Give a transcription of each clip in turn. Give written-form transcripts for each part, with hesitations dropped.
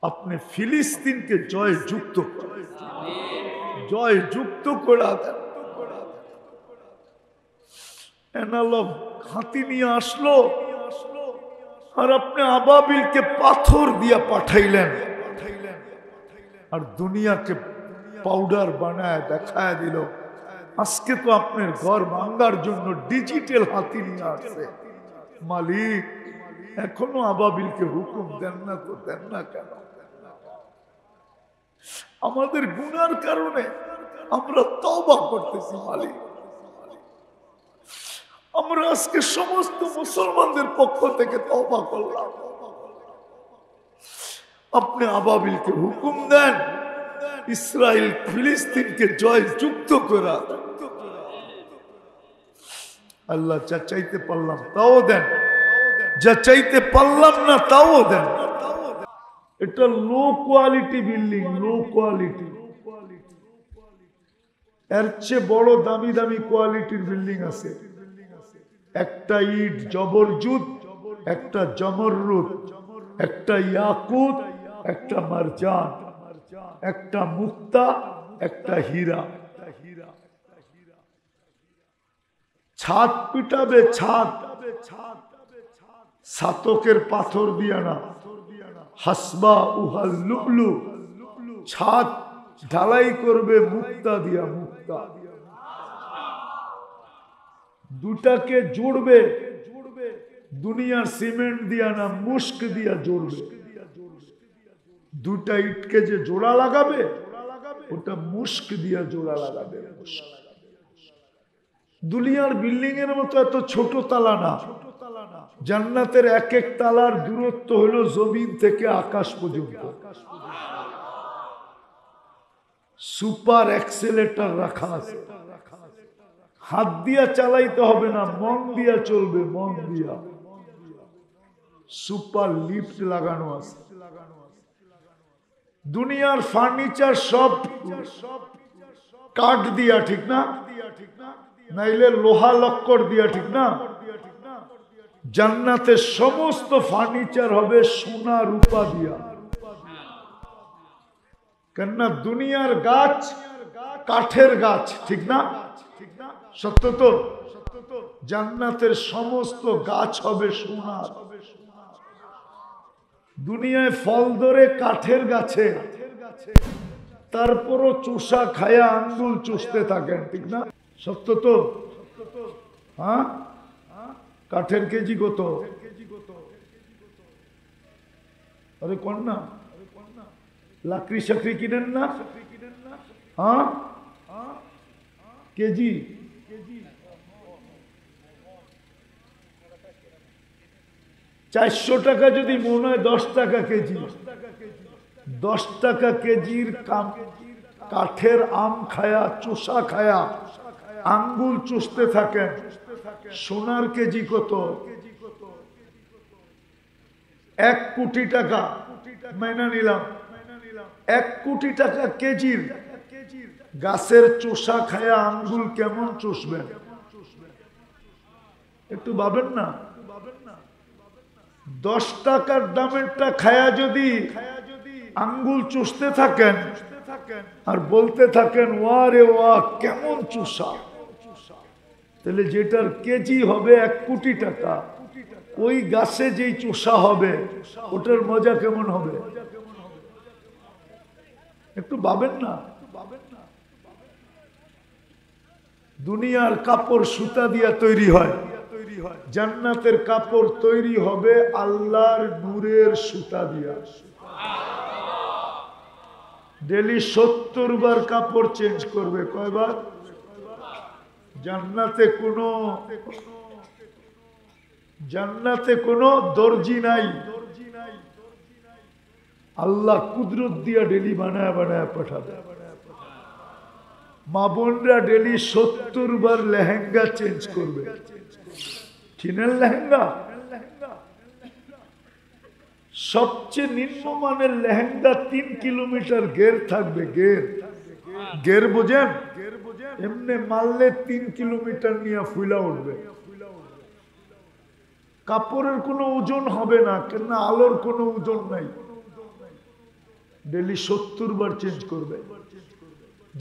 আপনি ফিলিস্তিনকে জয়যুক্ত করেন, জয়যুক্ত করে দেন। এনালব হাতি নিয়ে আসলো আর আপনি আবাবিলকে পাথর দিয়া পাঠাইলেন আর দুনিয়াকে পাউডার বানায় দেখায় দিল। আজকে তো আপনার ঘর ভাঙ্গার জন্য ডিজিটাল হাতি নিয়ে আসছে। মালিক এখনো আবাবিলকে হুকুম দেন না, তো দেন না কেন? আমাদের গুনার কারণে আমরা তওবা করতেছি মালিক। আমরা আজকে সমস্ত মুসলমানদের পক্ষ থেকে তওবা করলাম। আপনি আবাবিলকে হুকুম দেন, ইসরায়েল ফিলিস্তিনকে জয়যুক্ত করা। আল্লাহ যা চাইতে পারলাম তাও দেন, যা চাইতে পারলাম না তাও দেন। এটা low quality building, low quality. এর চেয়ে বড় দামি দামি কোয়ালিটির বিল্ডিং আছে। একটা ইট জবরজুত, একটা জমররুত, একটা ইয়াকুত, একটা মারজান, একটা মুক্তা, একটা হীরা। ছাদ পিটাবে, ছাদ ছাতকের পাথর দিয়া না, হাসবা উহাল লুবলু। ছাদ ঢালাই করবে মুক্তা দিয়া, মুক্তা। দুটাকে জুড়বে দুনিয়ার সিমেন্ট দিয়া না, মুস্ক দিয়া জুড়বে। দুটা ইটকে যে জোড়া লাগাবে ওটা মুস্ক দিয়া জোড়া লাগাবে। দুনিয়ার বিল্ডিং এর মতো এত ছোট তালা না। জান্নাতের এক এক তালার দূরত্ব হলো জমিন থেকে আকাশ পর্যন্ত। সুপার এক্সেলেটর রাখা আছে। হাত দিয়া চালাইতে হবে না, মন দিয়া চলবে, মন দিয়া। সুপার লিফট লাগানো আছে। দুনিয়ার ফার্নিচার সব কাঠ দিয়া, ঠিক না? নাইলে লোহা লক্কর দিয়া, ঠিক না? জান্নাতের সমস্ত ফার্নিচার হবে সোনা রূপা দিয়া। কেননা দুনিয়ার গাছ কাঠের গাছ, ঠিক না? সত্য তো? জান্নাতের সমস্ত গাছ হবে সোনার। দুনিয়ায় ফল ধরে কাঠের গাছে, তারপরও চুষা খায়া আঙ্গুল চুষতে থাকেন, ঠিক না? সত্য তো? হ্যাঁ, কাঠের কেজি কত? আরে কোন না, লাকড়ি সাকড়ি কিনেন না? হ্যাঁ, কেজি 400 টাকা যদি মনে হয় 10 টাকা কেজি। 10 টাকা কেজির কাঠের আম খায়া, চুষা খায়া আঙ্গুল চুষতে থাকেন। সোনার কেজি কত? 1 কোটি টাকা। মাইনা নিলাম 1 কোটি টাকা কেজির গাছের চোষা খায়া আঙ্গুল কেমন চুষবেন? একটু ভাবেন না। 10 টাকার দামেরটা খায়া যদি আঙ্গুল চুষতে থাকেন আর বলতে থাকেন ওয়া রে ওয়া কেমন চুষা, তাহলে যেটার কেজি হবে 1 কোটি টাকা, ওই গাছে যেই চোষা হবে ওটার মজা কেমন হবে? একটু ভাবেন না। দুনিয়ার কাপড় সুতা দিয়া তৈরি হয়, জান্নাতের কাপড় তৈরি হবে আল্লাহর নূরের সুতা দিয়া। ডেলি 70 বার কাপড় চেঞ্জ করবে। কয়বার? জান্নাতে কোনো দর্জি নাই। আল্লাহ কুদরত দিয়া ডেলি বানায় বানায় পাঠাবে। মা বোনরা ডেলি 70 বার লেহেঙ্গা চেঞ্জ করবে। কিনেন লেহেঙ্গা? সবচেয়ে নিম্নমানের লেহেঙ্গা 3 কিলোমিটার গের থাকবে। গের বোঝেন? এমনি মারলে 3 কিলোমিটার নিয়ে ফুলা উঠবে। কাপড়ের কোনো ওজন হবে না, কেননা আলোর কোনো ওজন নাই। ডেলি 70 বার চেঞ্জ করবে।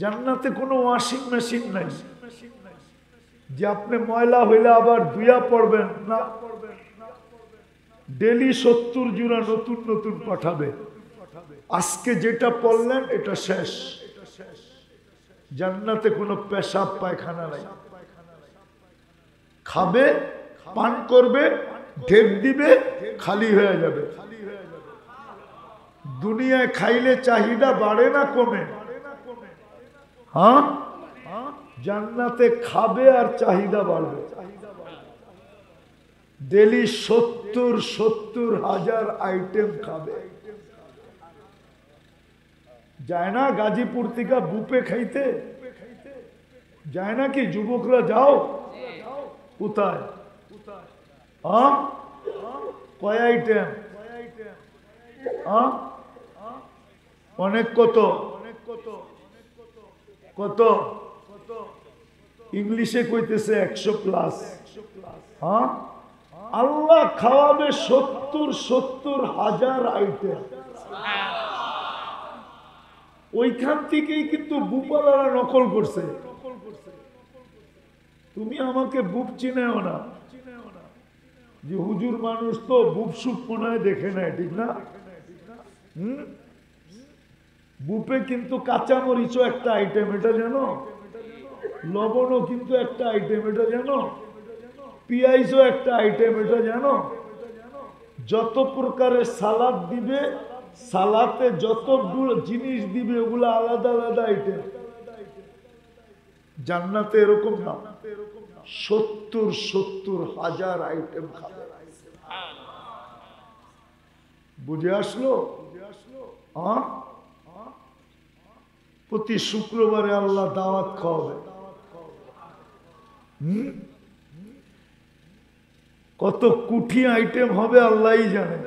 জান্নাতে কোনো ওয়াশিং মেশিন নাই যে আপনি ময়লা হইলে আবার ধুইয়া পড়বেন না, ডেলি 70 জোড়া নতুন নতুন পাঠাবে। আজকে যেটা পড়লেন এটা শেষ। জান্নাতে কোনো পেশাব পায়খানা নাই। খাবে, পান করবে, ঢেক দিবে, খালি হয়ে যাবে। দুনিয়ায় খাইলে চাহিদা বাড়ে না কমে? হ্যাঁ, জান্নাতে খাবে আর চাহিদা বাড়বে। ডেলি 70 হাজার আইটেম খাবে। যায় না গাজীপুর থেকে বুপে খাইতে? যায় না কি যুবকরা? যাও। কোথায়? হ্যাঁ, কয় আইটেম? হ্যাঁ, অনেক। কত কত? ইংলিশে কইতেছে 100+। হ্যাঁ, আল্লাহ খাওয়াবে 70 হাজার আইটেম। ওইখান থেকেই কিন্তু বুপালারা নকল করছে। তুমি আমাকে বুপ চিনেও না যে হুজুর মানুষ তো বুপ সুপ মনে হয় দেখে নেয়, ঠিক না? বুপে কিন্তু কাঁচামরিচও একটা আইটেম, এটা জানো? লবণও কিন্তু একটা আইটেম, এটা জানো? পেঁয়াজও একটা আইটেম, এটা জানো? যত প্রকারের সালাদ দিবে, সালাতে যতগুলো জিনিস দিবে ওগুলো আলাদা আলাদা আইটেম। জান্নাতে এরকম না, 70 হাজার আইটেম খাবে। বুঝে আসলো? প্রতি শুক্রবারে আল্লাহ দাওয়াত খাওয়াবে। কত কুঠি আইটেম হবে আল্লাহই জানে।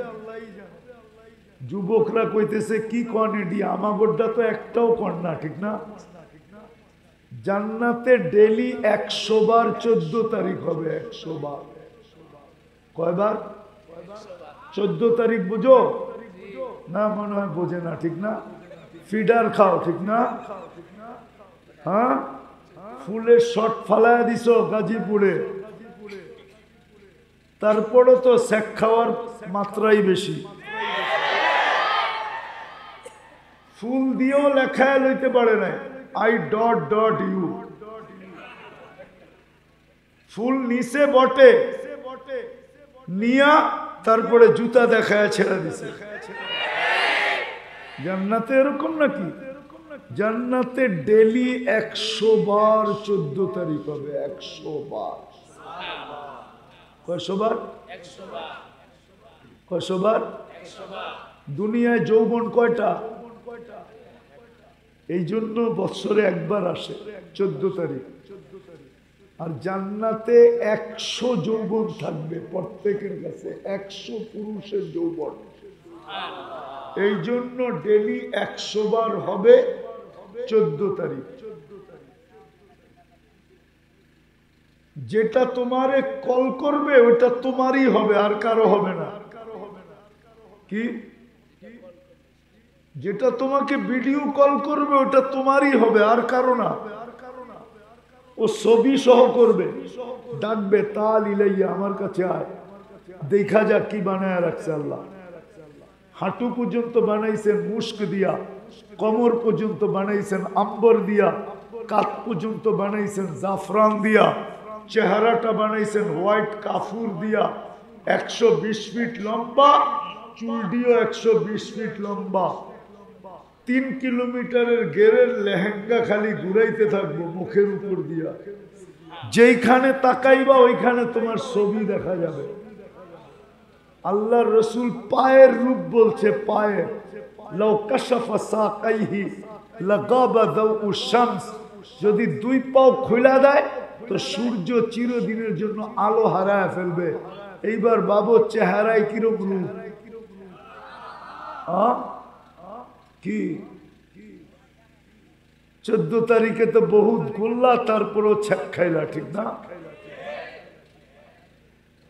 যুবকরা কইতেছে কি কনেডি, আমাগোড্ডা তো একটাও কর না, ঠিক না? জান্নাতে ডেলি 100 বার 14 তারিখ হবে। 100 বার। কয়বার? 14 তারিখ। বুঝো না? মনে হয় বোঝে না, ঠিক না? ফিডার খাও, ঠিক না? হ্যাঁ, ফুলের শট ফালায় দিছ গাজীপুরে, তারপরে তো শেখ খাওয়ার মাত্রাই বেশি। ফুল দিয়েও লেখায় লইতে পারে না I.U। ফুল নিচে বটে নিয়া তারপরে জুতা দেখায় ছেড়ে দিছে। জান্নাতে এরকম নাকি? জান্নাতে ডেলি 100 বার 14 তারিখ হবে। 100 বার। কয়শো বার? 100 বার। দুনিয়ায় যৌবন কয়টা? এই জন্য বছরে একবার আসে 14 তারিখ। আর জান্নাতে 100 যৌবন থাকবে প্রত্যেকের কাছে, 100 পুরুষের যৌবন। এই জন্য ডেলি 100 বার হবে 14 তারিখ। যেটা তোমারে কল করবে ওটা তোমারই হবে, আর কারো হবে না। কি? যেটা তোমাকে ভিডিও কল করবে ওটা তোমারই হবে, আর কারো না। ও ছবি সহ করবে, ডাকবে, তাল ইলাইয়া, আমার কাছে আয়, দেখা যাক কি বানায় রাখছে আল্লাহ। হাঁটু পর্যন্ত বানাইছেন মুস্ক দিয়া, কোমর পর্যন্ত বানাইছেন আম্বর দিয়া, কাত পর্যন্ত বানাইছেন জাফরান দিয়া, চেহারাটা বানাইছেন হোয়াইট কাফুর দিয়া। 120 ফিট লম্বা, চুল দিয়েও 120 ফিট লম্বা। 3 কিলোমিটারের গেরের লেহেঙ্গা খালি ঘুরাইতে থাকবো মুখের উপর দিয়া। যেইখানে তাকাইবা ওইখানে তোমার ছবি দেখা যাবে। আল্লাহর রসুল পায়ের রূপ বলছে, পায়ের। লাউ কাশাফা সাকাইহি লাগাবা দাউ শামস। যদি 2 পাও খুলে দেয় তো সূর্য চিরদিনের জন্য আলো হারায় ফেলবে। এইবার বাবু চেহারায় কিরকম রূপ? কি 14 তারিখে তো বহুত গোল্লা, তারপরও ছ্যাক খাইলা, ঠিক না?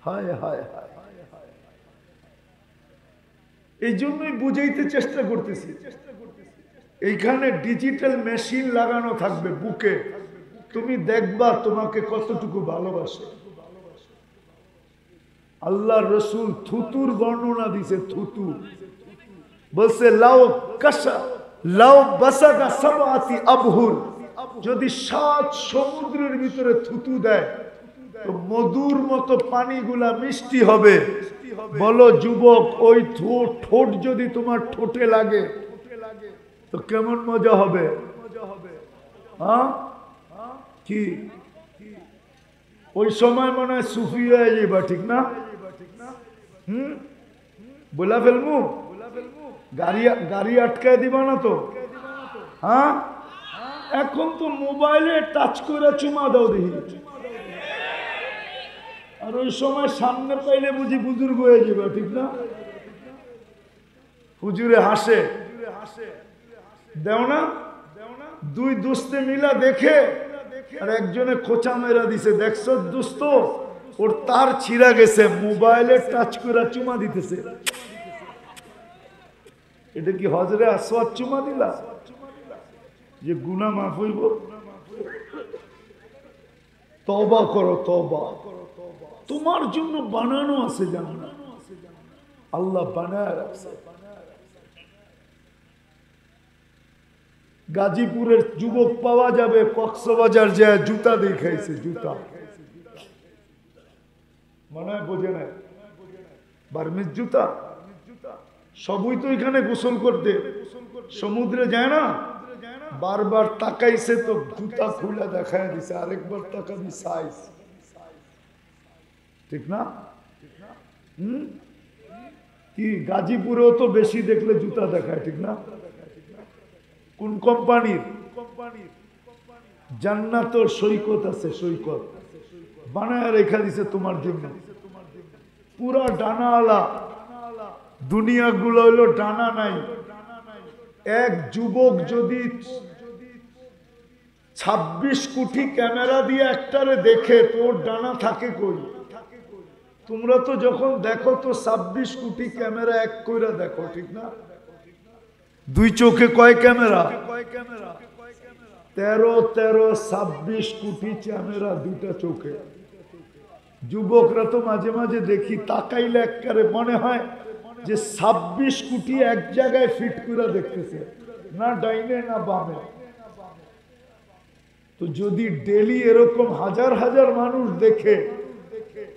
হায় হায় হায়। এই জন্যই বুঝাইতে চেষ্টা করতেছি। এইখানে ডিজিটাল মেশিন লাগানো থাকবে বুকে, তুমি দেখবা তোমাকে কতটুকু ভালোবাসে। আল্লাহ রসুল থুতুর বর্ণনা দিছে, থুতু বলছে লাও কাসা লাও বাসাদা সাবাতি আবহুর, যদি 7 সমুদ্রের ভিতরে থুতু দেয় তো মধুর মতো পানিগুলা মিষ্টি হবে। বলো যুবক, ওই ঠোঁট যদি তোমার ঠোঁটে লাগে তো কেমন মজা হবে? হ্যাঁ কি ওই সময় মনে হয় সুফি হয়ে যাবা, ঠিক না? বলা ফেলবো, গাড়ি আটকায় দিবা না তো? হ্যাঁ, এখন তো মোবাইলে টাচ করে চুমা দাও দেখি, আর ওই সময় সামনে পাইলে বুঝি বুজুর্গ হয়ে যাবে, ঠিক না? হুজুরে হাসে, দেও না? দুই দোস্তে মিলা দেখে আর একজনে খোঁচা মেরা দিছে, দেখছ দোস্ত ওর তার ছিঁড়া গেছে, মোবাইলে টাচ করে চুমা দিতেছে। এটা কি হজরে আসওয়াদ চুমা দিলা যে গুনাহ মাফ হইব? তওবা করো, তওবা। তোমার জন্য বানানো আছে জান্নাত, আল্লাহ বানায় রাখছে। গাজীপুরের যুবক পাওয়া যাবে কক্সবাজার যায় জুতা দেখাইছে, জুতা মনে হয় বোঝে না, বার্মিজ জুতা। সবই তো এখানে গোসল করতে সমুদ্রে যায় না, বারবার তাকাইছে তো জুতা খুলে দেখায় দিছে, আরেকবার তাকাবি সাইজ, ঠিক না? কি গাজীপুরেও তো বেশি দেখলে জুতা দেখায়, ঠিক না? কোন কোম্পানির? জান্নাতের সৈকত আছে, সৈকত বানায় রেখা দিছে তোমার জন্য, পুরা ডানাওয়ালা। দুনিয়া গুলো হইলো ডানা নাই। এক যুবক যদি 26 কোটি ক্যামেরা দিয়ে একটারে দেখে তোর ডানা থাকে কই? তোমরা তো যখন দেখো তো 26 কোটি ক্যামেরা এক কইরা দেখো, ঠিক না? দুই চোখে কয় ক্যামেরা? 13 26 কোটি ক্যামেরা দুইটা চোখে। যুবকরা তো মাঝে মাঝে দেখি তাকাইলে একবারে মনে হয় যে 26 কোটি এক জায়গায় ফিট করে দেখতেছে, না ডাইনে না বামে। তো যদি ডেলি এরকম হাজার হাজার মানুষ দেখে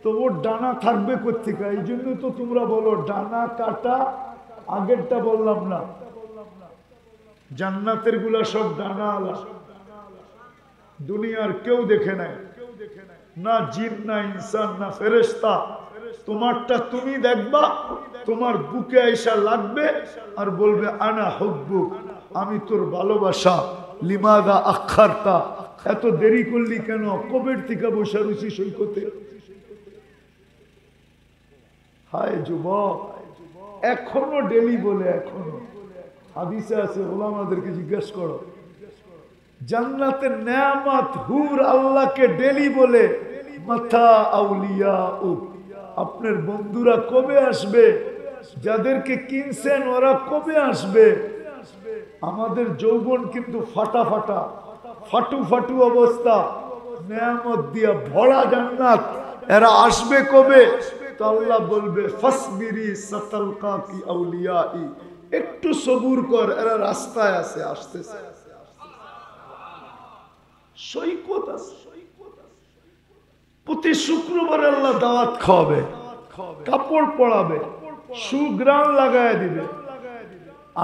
তো ওর ডানা থাকবে কোত্থেকে? এই জন্য তো তোমরা বলো ডানা কাটা, আগেরটা বললাম না, জান্নাতের গুলা সব ডানা আলা। দুনিয়ার কেউ দেখে নাই, না জিন না ইনসান না ফেরেশতা। তোমারটা তুমি দেখবা, তোমার বুকে আইসা লাগবে আর বলবে আনা হুব্বুক, আমি তোর ভালোবাসা। লিমাদা আখারতা, এত দেরি করলি কেন? কবের থেকে বসে রুচি সৈকতে। হায় যুবক, এখনো ডেলি বলে, এখনো হাদিসে আছে, ওলামাদেরকে জিজ্ঞেস করো, জান্নাতের নেয়ামত হুর আল্লাহকে ডেলি বলে মাথা আউলিয়া উ, আপনার বন্ধুরা কবে আসবে? যাদেরকে কিনছেন ওরা কবে আসবে? আমাদের যৌবন কিন্তু ফাটা ফাটা, ফাটু ফাটু অবস্থা, নেয়ামত দিয়া ভরা জান্নাত, এরা আসবে কবে? তো আল্লাহ বলবে ফাসবিরি সাতালকা কি আউলিয়াই, একটু সবুর কর, এরা রাস্তায় আছে, আসতেছে। সৈকত আছে, প্রতি শুক্রবার আল্লাহ দাওয়াত খাওয়াবে, কাপড় পরাবে, সুগ্রাণ লাগায় দিবে,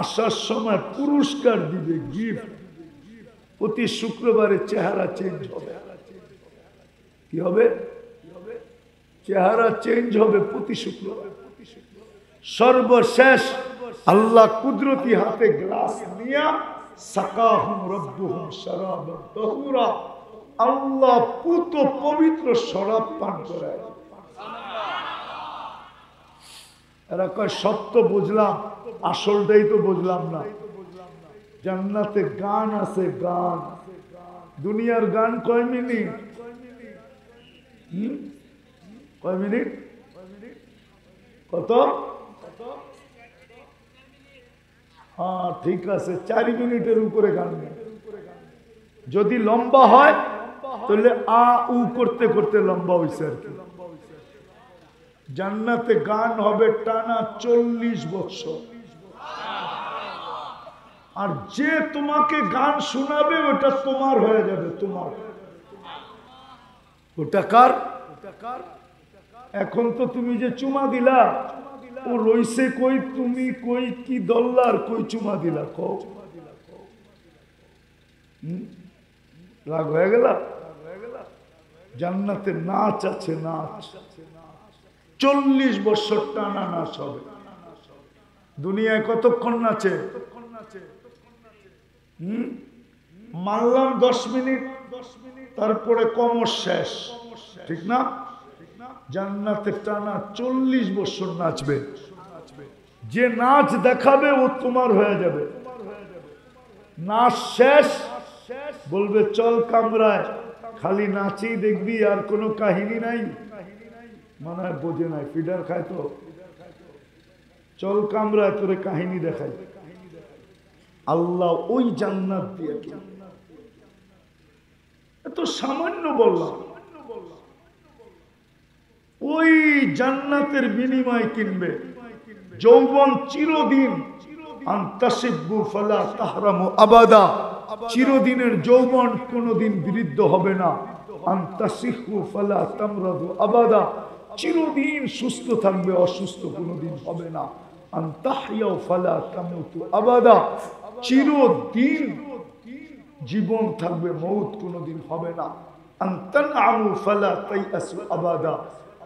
আসার সময় পুরস্কার দিবে, গিফট। প্রতি শুক্রবারে চেহারা চেঞ্জ হবে। কি হবে? চেহারা চেঞ্জ হবে প্রতি শুক্রবার। সর্বশেষ আল্লাহ কুদরতি হাতে গ্লাস নিয়া সাকাহুম রব্বুহুম শারাবান তাহুরা, আল্লাহ পুত পবিত্র শরাব পান করায়। এরা কয় সব তো বুঝলাম, আসলটাই তো বুঝলাম না। জান্নাতে গান আছে, গান। দুনিয়ার গান কয় মিনিট? কয় মিনিট? কত? হ্যাঁ ঠিক আছে, 4 মিনিটের উপরে গান নেই। যদি লম্বা হয় তাহলে আ উ করতে করতে লম্বা হয়েছে আর কি। জান্নাতে গান হবে টানা 40 বছর। আর যে তোমাকে গান শোনাবে ওটা তোমার হয়ে যাবে, তোমার। ওটা কার? এখন তো তুমি যে চুমা দিলা, ও রইছে কই, তুমি কই কি দল্লার কই চুমা দিলা কও? রাগ হয়ে গেল? জান্নাতে নাচ আছে, নাচ 40 বছর টানা নাচ হবে। দুনিয়ায় কতক্ষণ নাচে? মানলাম 10 মিনিট, তারপরে কমর শেষ, ঠিক না? জান্নাতে টানা 40 বছর নাচবে। যে নাচ দেখাবে ও তোমার হয়ে যাবে। নাচ শেষ বলবে চল কামরায়, খালি নাচেই দেখবি, আর কোনো কাহিনী নাই। মনে হয় বোঝে নাই, ফিডার খায় তো। চল কামরায় তোরে কাহিনী দেখাই। আল্লাহ ওই জান্নাত দিয়ে এত সামান্য বললাম, ওই জান্নাতের বিনিময় কিনবে যৌবন চিরদিন। আনতাসিবু ফালা তাহরামু আবাদা, চিরদিনের যৌবন কোনদিন বিরুদ্ধ হবে না। আনতাসিহু ফালা তামরাদু আবাদা, চিরদিন সুস্থ থাকবে, অসুস্থ কোনদিন হবে না। আনতাহইয়াউ ফালা তামুতু আবাদা, চিরদিন জীবন থাকবে, মৌত কোনদিন হবে না। আনতানআমু ফালা তাইয়াসু আবাদা,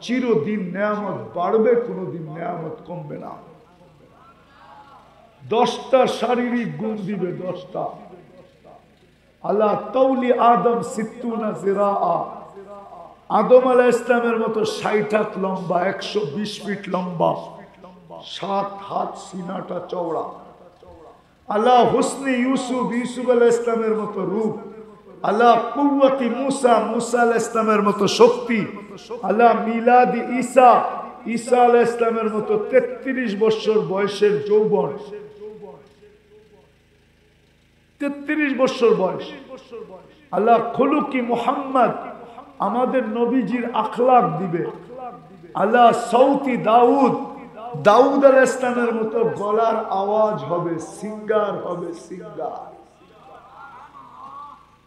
চিরদিন নেয়ামত বাড়বে, কোনদিন নেয়ামত কমবে না। 10টা শারীরিক গুণ দিবে, 10টা। আলা তাওলি আদম 60 জিরাআ, আদম আলাইহিস সালামের মতো 60 হাত লম্বা, 120 ফিট লম্বা, 7 হাত সিনাটা চওড়া। আলা হুসনি ইউসুফ, ইউসুফ আলাইহিস সালামের মতো রূপ। আলা কুওয়াতি মুসা, মুসা আলাইহিস সালামের মতো শক্তি। আলা মিলাদি ঈসা, ঈসা আলাইহিস সালামের মতো 33 বছর বয়সের যৌবন, 33 বছর বয়স। আলা খুলুকি মুহাম্মদ, আমাদের নবীজির আখলাক দিবে। আলা সাউতি দাউদ, দাউদ আলাইহিস সালামের মতো গলার আওয়াজ হবে, সিঙ্গার হবে, সিঙ্গার।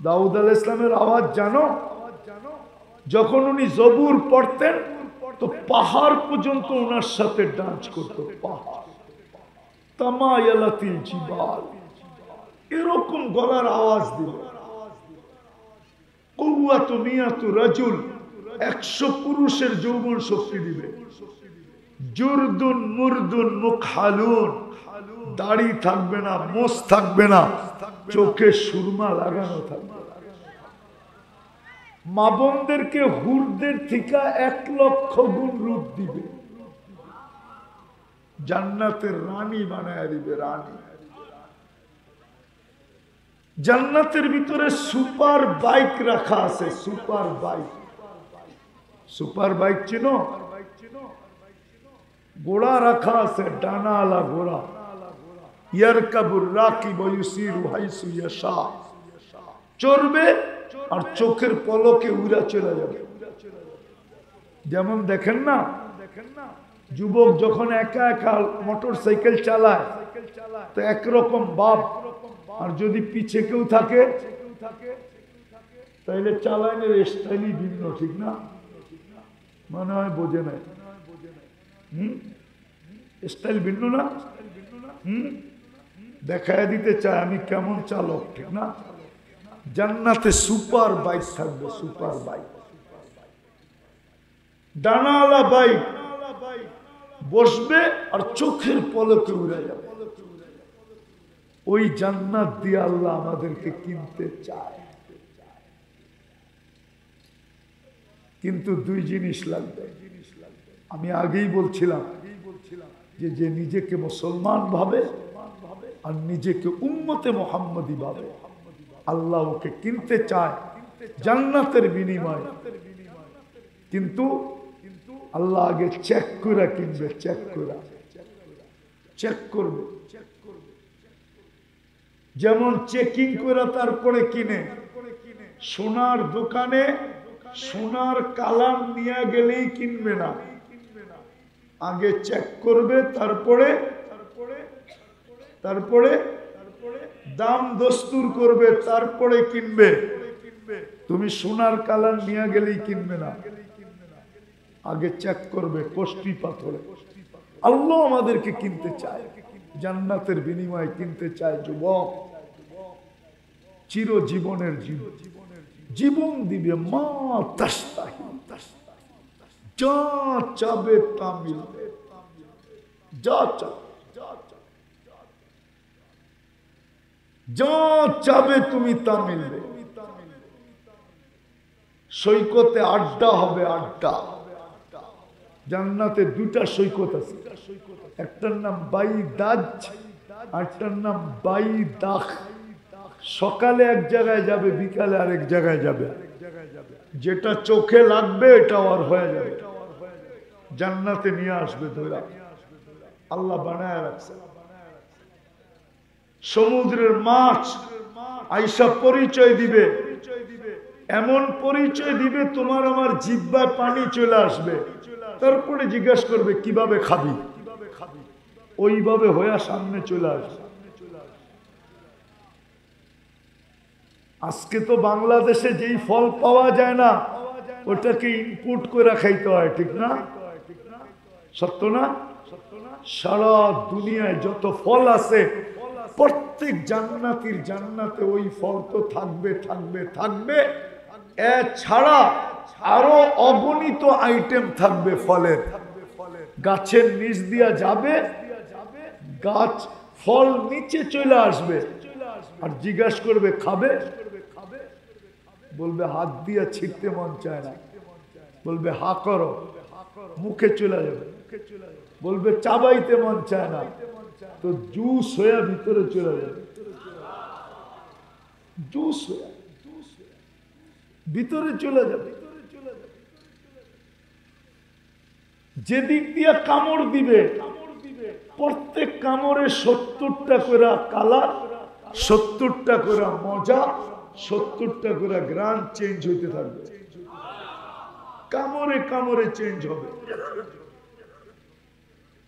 দাউদ আলাইহিস সালামের আওয়াজ জানো? যখন উনি জবুর পড়তেন তো পাহাড় পর্যন্ত ওনার সাথে ডান্স করতো, পাহাড়। তামায়ালাতিল জিবাল, এরকম গলার আওয়াজ দিবে। কুওয়াতু মিয়াতু রাজুল, 100 পুরুষের যৌবন শক্তি দিবে। জুরদুন মুরদুন মুকহালুন, দাড়ি থাকবে না, মোছ থাকবে না, চোখে সুরমা লাগানো থাকবে। মা বোনদেরকে হুরদের থেকে 1 লক্ষ গুণ রূপ দিবে। জান্নাতের রানী বানায় দিবে, রানী। জান্নাতের ভিতরে সুপার বাইক রাখা আছে, সুপার বাইক। সুপার বাইক চিনো? ঘোড়া রাখা আছে, ডানাওয়ালা ঘোড়া। ইয়ারকাবুর রাকিব ইউসিরু হাইসু ইয়াশা, চড়বে আর চোখের পলকে উড়া চলে যাবে। যেমন দেখেন না, যুবক যখন একা একা মোটর সাইকেল চালায় তো একরকম বাপ, আর যদি পিছে কেউ থাকে তাইলে চালানোর স্টাইলই ভিন্ন, ঠিক না? মনে হয় বোঝে নাই। স্টাইল ভিন্ন না? দেখায় দিতে চায় আমি কেমন চালক, ঠিক না? জান্নাতে সুপার বাইক থাকবে, সুপার বাইক, ডানাওয়ালা বাইক। বসবে আর চোখের পলকে উড়ে যাবে। ওই জান্নাত দিয়ে আল্লাহ আমাদেরকে কিনতে চায়, কিন্তু 2 জিনিস লাগবে। আমি আগেই বলছিলাম যে নিজেকে মুসলমান ভাবে আর নিজেকে উম্মতে মুহাম্মদী ভাবে, আল্লাহ ওকে কিনতে চায় জান্নাতের বিনিময়ে। কিন্তু আল্লাহ আগে চেক করে কিনবে, চেক করে, চেক করবে। যেমন চেকিং করে তারপরে কিনে। সোনার দোকানে সোনার কালার নিয়ে গেলেই কিনবে না, আগে চেক করবে, তারপরে তারপরে দাম দস্তুর করবে, তারপরে কিনবে। তুমি সোনার কালার নিয়ে গেলেই কিনবে না, আগে চেক করবে কষ্টি পাথরে। আল্লাহ আমাদেরকে কিনতে চায়, জান্নাতের বিনিময়ে কিনতে চায়। যুবক, চিরজীবনের জীবন দিবে, মা তাস্তাহি, যা চাবে তা মিলবে, যা চাবে যা চাবে তুমি তা মিলবে। সৈকতে আড্ডা হবে, আড্ডা। জান্নাতে দুটা সৈকত আছে, একটার নাম বাইদাজ, আরটার নাম বাইদাখ। সকালে এক জায়গায় যাবে, বিকালে আরেক জায়গায় যাবে। যেটা চোখে লাগবে এটা আর হয়ে যাবে, জান্নাতে নিয়ে আসবে ধরা। আল্লাহ বানায় রাখছে। সমুদ্রের মাছ আইসা পরিচয় দিবে, এমন পরিচয় দিবে তোমার আমার জিহ্বায় পানি চলে আসবে। তারপরে জিজ্ঞাসা করবে কিভাবে খাবি, ওইভাবে হয়ে সামনে চলে আসবে। আজকে তো বাংলাদেশে যেই ফল পাওয়া যায় না, ওটাকে ইনপুট করে খাইতে হয়, ঠিক না? সত্য না? সারা দুনিয়ায় যত ফল আছে, প্রত্যেক জান্নাতীর জান্নাতে ওই ফল তো থাকবে থাকবে থাকবে। এছাড়া আরো অগণিত আইটেম থাকবে ফলের। গাছের নিচ দিয়া যাবে, গাছ ফল নিচে চলে আসবে, আর জিজ্ঞাসা করবে খাবে, বলবে হাত দিয়া ছিটতে মন চায় না, বলবে হা করো, মুখে চলে যাবে। বলবে চাবাইতে মন চায় না, তো জুস হয়ে ভিতরে চলে যাবে, জুস হয়ে ভিতরে চলে যাবে। যেদিক দিয়ে কামড় দিবে, প্রত্যেক কামড়ে 70টা করে কালার, 70টা করে মজা, 70টা করে গ্রান চেঞ্জ হইতে থাকবে। কামড়ে কামড়ে চেঞ্জ হবে।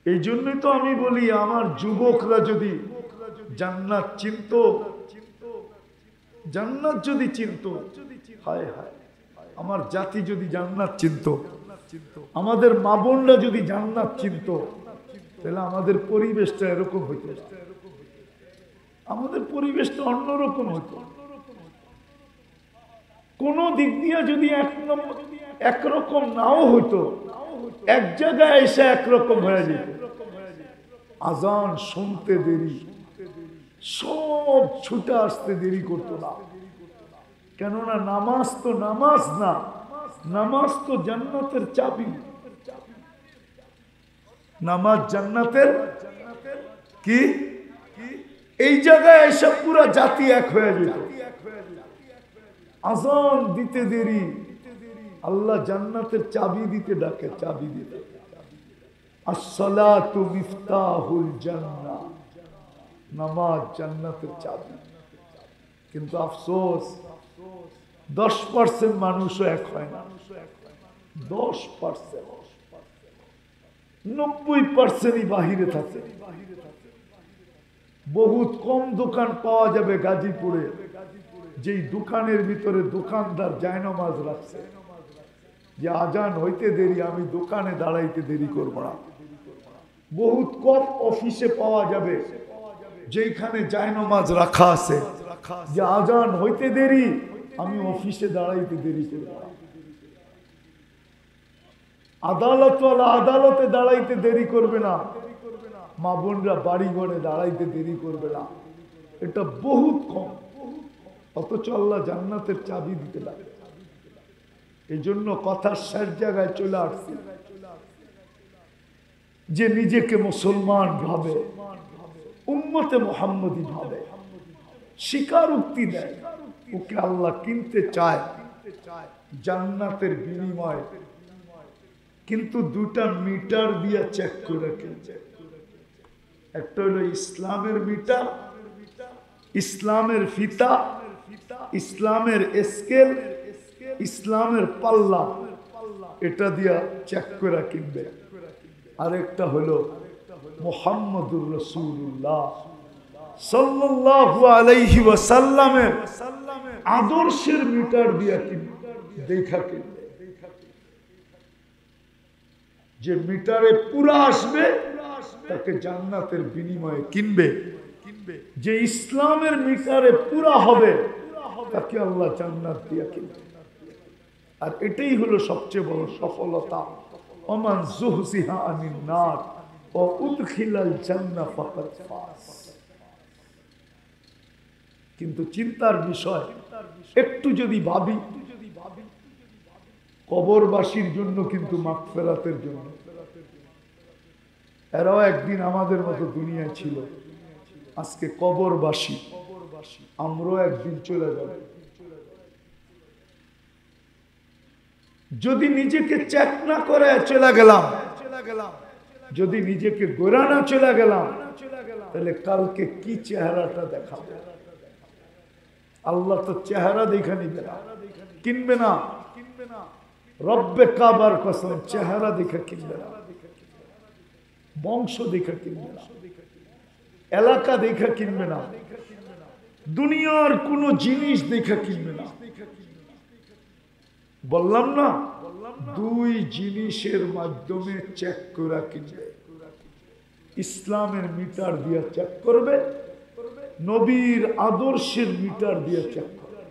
এই জন্যই তো আমি বলি, আমার যুবকরা যদি জান্নাত চিনত, জান্নাত যদি চিনত, হায় হায়, আমার জাতি যদি জান্নাত চিনত, আমাদের মা বোনরা যদি জান্নাত চিনত, তাহলে আমাদের পরিবেশটা এরকম হইত, আমাদের পরিবেশটা অন্যরকম হতো। কোন দিক দিয়ে যদি একরকম নাও হইতো, এক জায়গায় এসে একরকম হয়ে যেত। আজান শুনতে দেরি, সব ছুটে আসতে দেরি করতো না। কেননা নামাজ তো নামাজ না, নামাজ তো জান্নাতের চাবি। নামাজ জান্নাতের কি? এই জায়গায় এসে পুরা জাতি এক হয়ে যেত। আজান দিতে দেরি, আল্লাহ জান্নাতের চাবি দিতে ডাকে, চাবি দিতে। আসসালাতু মিফতাহুল জান্নাহ, নামাজ জান্নাতের চাবি। কিন্তু আফসোস, 10% মানুষও এক হয় না। 10%, 90%ই বাহিরে থাকে। বহুত কম দোকান পাওয়া যাবে গাজীপুরে, যেই দোকানের ভিতরে দোকানদার জায়নামাজ রাখছে, যে আজান হইতে দেরি, আমি দোকানে দাঁড়াইতে দেরি করব না। বহুত কম অফিসে পাওয়া যাবে যেখানে জায়নামাজ রাখা আছে, যে আজান হইতে দেরি, আমি অফিসে দাঁড়াইতে দেরি করব না। আদালতওয়ালা আদালতে দাঁড়াইতে দেরি করবে না, মা বোনরা বাড়ি ঘরে দাঁড়াইতে দেরি করবে না। এটা বহুত কম, অথচ আল্লাহ জান্নাতের চাবি দিতে লাগে। এই জন্য কথার শেষ জায়গায় চলে আসছে, যে নিজেকে মুসলমান ভাবে, উম্মতে মুহাম্মদী ভাবে, স্বীকারোক্তি দেয়, ওকে আল্লাহ কিনতে চায় জান্নাতের বিনিময়ে। কিন্তু দুটা মিটার দিয়ে চেক করে কিনছে। একটা হলো ইসলামের মিটার, ইসলামের ফিতা, ইসলামের স্কেল, ইসলামের পাল্লা, এটা দিয়া চেক করে কিনবে। আরেকটা হলো মুহাম্মদুর রাসূলুল্লাহ সাল্লাল্লাহু আলাইহি ওয়াসাল্লামের আদর্শের মিটার দিয়া কিনবে, দেখা কিনবে। যে মিটারে পুরা আসবে তাকে জান্নাতের বিনিময়ে কিনবে। যে ইসলামের মিটারে পুরা হবে তাকে আল্লাহ জান্নাত দিয়া কিনবে। আর এটাই হলো সবচেয়ে বড় সফলতা। ওমান যুহজিহা আনিন নার ওয়া উদখিলাল জান্নাহ ফাকাদ ফাজ। কিন্তু চিন্তার বিষয়, একটু যদি ভাবি, কবরবাসীর জন্য কিন্তু মাগফিরাতের জন্য, এরাও একদিন আমাদের মতো দুনিয়ায় ছিল, আজকে কবরবাসী, আমরাও একদিন চলে যাব। যদি নিজেকে চেক না করে চলে গেলাম, যদি নিজেকে গোরা না চলে গেলাম, তাহলে কালকে কি চেহারাটা দেখাবে? আল্লাহ তো চেহারা দেখা নিবে না, কিনবে না। রব্বে কাবার কসম, চেহারা দেখা কিনবে না, বংশ দেখা কিনবে না, এলাকা দেখা কিনবে না, দুনিয়ার কোন জিনিস দেখা কিনবে না। বললাম না, দুই জিনিসের মাধ্যমে চেক করে কিনবে। ইসলামের মিটার দিয়ে চেক করবে, নবীর আদর্শের মিটার দিয়ে চেক করবে।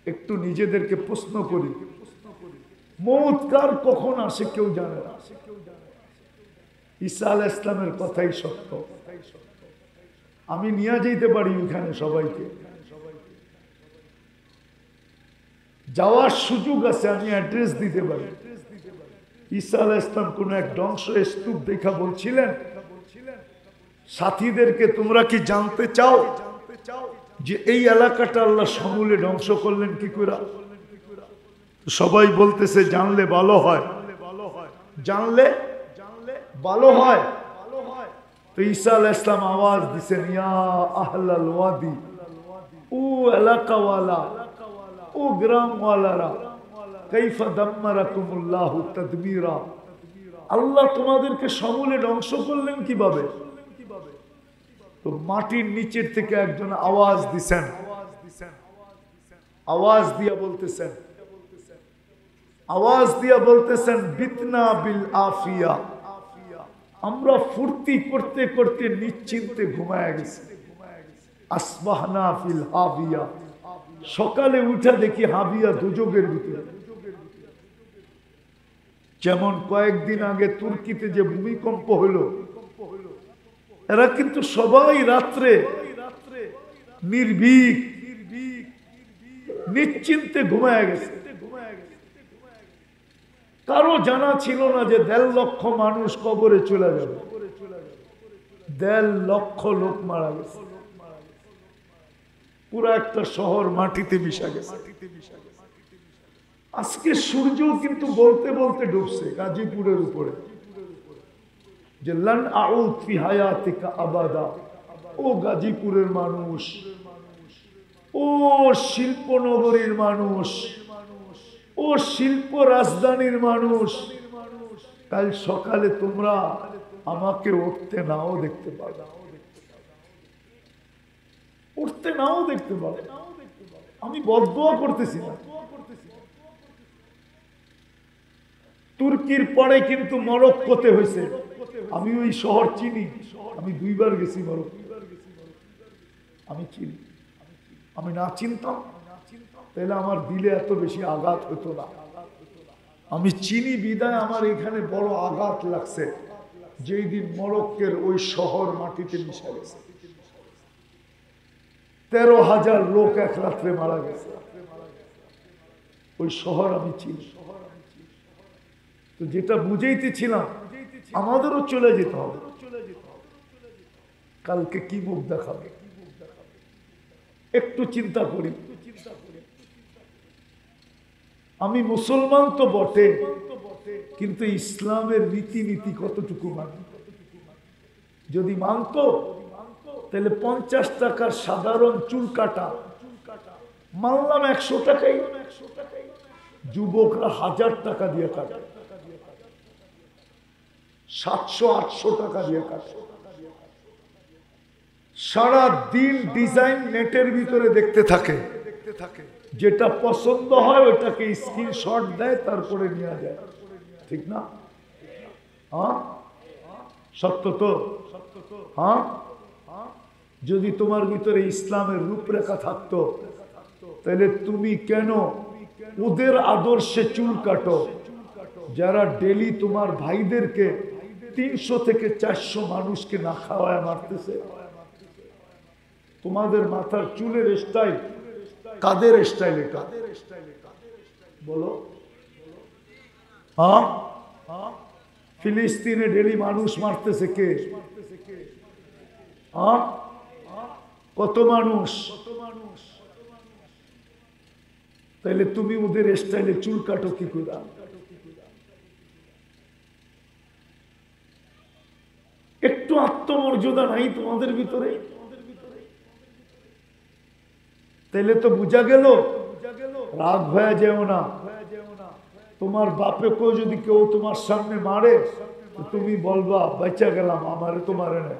একটু নিজেদেরকে প্রশ্ন করি, মৌত কার কখন আসে কেউ জানে না। ঈসা আলাইহিস সালামের কথাই সত্য। আমি নিয়ে যেতে পারি ওখানে সবাইকে, যাওয়ার সুযোগ আছে, আমি অ্যাড্রেস দিতে পারি। ঈসা আলাইহিস সালাম কোন এক ধ্বংস স্তূপ দেখা বলছিলেন সাথীদেরকে, তোমরা কি জানতে চাও যে এই এলাকাটা আল্লাহ সমূলে ধ্বংস করলেন কি করে? সবাই বলতেছে জানলে ভালো হয়, জানলে ভালো হয়। তো ঈসা আলাইহিস সালাম আওয়াজ দিছেন, ইয়া আহলাল ওয়াদি, ও এলাকাওয়ালা, ও গ্রামওয়ালারা, কাইফা দাম্মারাকুমুল্লাহু তাদবীরা, আল্লাহ তোমাদেরকে সমূলে ধ্বংস করলেন কিভাবে? তো মাটির নিচের থেকে একজন আওয়াজ দিছেন, আওয়াজ দিয়া বলতেছেন, আওয়াজ দিয়া বলতেছেন, বিতনা বিল আফিয়া, আমরা ফুর্তি করতে করতে নিশ্চিন্তে ঘুমায় গেছি। আসবাহনা ফিল হাবিয়া, সকালে উঠে দেখি হাবিয়া দুজকের ভিতরে। যেমন কয়েকদিন আগে তুর্কিতে যে ভূমিকম্প হলো, এরা কিন্তু সবাই রাত্রে নির্ভীক নিশ্চিন্তে ঘুমায় গেছে। কারো জানা ছিল না যে 1.5 লক্ষ মানুষ কবরে চলে যাবে, 1.5 লক্ষ লোক মারা গেছে, পুরো একটা শহর মাটিতে মিশা গেছে। আজকে সূর্য কিন্তু বলতে বলতে ডুবছে গাজীপুরের উপরে, যে লান আউদ ফি হায়াতিকা আবাদা। ও গাজীপুরের মানুষ, ও শিল্পনগরীর মানুষ, ও শিল্প রাজধানীর মানুষ, কাল সকালে তোমরা আমাকে উঠতে নাও দেখতে পাবে, উঠতে নাও দেখতে পাবে। আমি বদদুয়া করতেছি না। তুর্কির পরে কিন্তু মরক্কোতে হয়েছে। আমি ওই শহর চিনি, আমি 2 বার গেছি মরক্কো, আমি চিনি। আমি না চিনতাম তাহলে আমার দিলে এত বেশি আঘাত হতো না। আমি চিনি বিদায় আমার এখানে বড় আঘাত লাগছে, যেই দিন মরক্কের ওই শহর মাটিতে মিশে গেছে। 13,000 লোক এক রাত্রে মারা গেছে। ওই শহর আমি চিনি। তো যেটা বুঝাইতেছিলাম, আমাদেরও চলে যেতে হবে। কালকে কি মুখ দেখাবে একটু চিন্তা করি। আমি মুসলমান তো বটে, কিন্তু ইসলামের রীতিনীতি কতটুকু মানি? যদি মানত তাহলে 50 টাকার সাধারণ চুল কাটা মানলাম 100 টাকাই, যুবকরা 1000 টাকা দিয়ে কাটে, 700-800 টাকা দিয়ে কাটে, সারা দিন ডিজাইন নেটের ভিতরে দেখতে থাকে, যেটা পছন্দ হয় ওটাকে স্ক্রিনশট দেয়, তারপরে নিয়ে যায়, ঠিক না? হ্যাঁ সত্য তো? হ্যাঁ, যদি তোমার ভিতরে ইসলামের রূপরেখা থাকতো তাহলে তুমি কেন ওদের আদর্শে চুল কাটো, যারা ডেলি তোমার ভাইদেরকে 300 থেকে 400 মানুষকে না খাওয়ায় মারতেছে? তোমাদের মাথার চুলের স্টাইল কাদের স্টাইল এটা বলো? হ্যাঁ, ফিলিস্তিনে ডেলি মানুষ মারতেছে কে? হ্যাঁ, কত মানুষ? তাহলে তুমি ওদের স্টাইলে চুল কাটো কি করে? একটু আত্মমর্যাদা নাই তোমাদের ভিতরে? তাহলে তো বুঝা গেল রাগ হয়ে যেও না। তোমার বাপেকেও যদি কেউ তোমার সামনে মারে তুমি বলবা বাঁচা গেলাম, আমারে তো মারে না।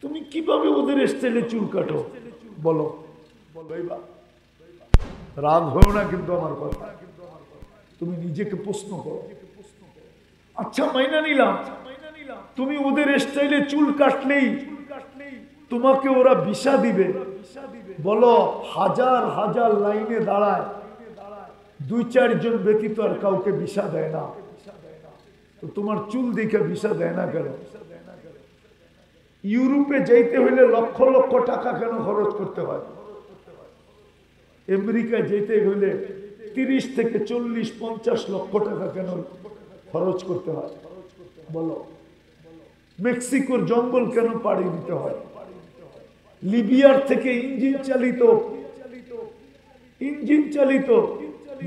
তুমি কিভাবে ওদের স্টাইলে চুল কাটো বলো? রাগ হয়েও না কিন্তু আমার কথা, তুমি নিজেকে প্রশ্ন করো। আচ্ছা মাইনা নিলাম, তুমি ওদের স্টাইলে চুল কাটলেই তোমাকে ওরা ভিসা দিবে, বলো হাজার হাজার লাইনে দাঁড়ায়, 2-4 জন ব্যতীত আর কাউকে ভিসা দেয় না, তো তোমার চুল দেখে ভিসা দেয় না কেন? ইউরোপে যাইতে হইলে লক্ষ লক্ষ টাকা কেন খরচ করতে হয়? আমেরিকা যেতে হইলে 30 থেকে 40-50 লক্ষ টাকা কেন খরচ করতে হয় বলো? মেক্সিকোর জঙ্গল কেন পাড়ি দিতে হয়? লিবিয়ার থেকে ইঞ্জিন চালিত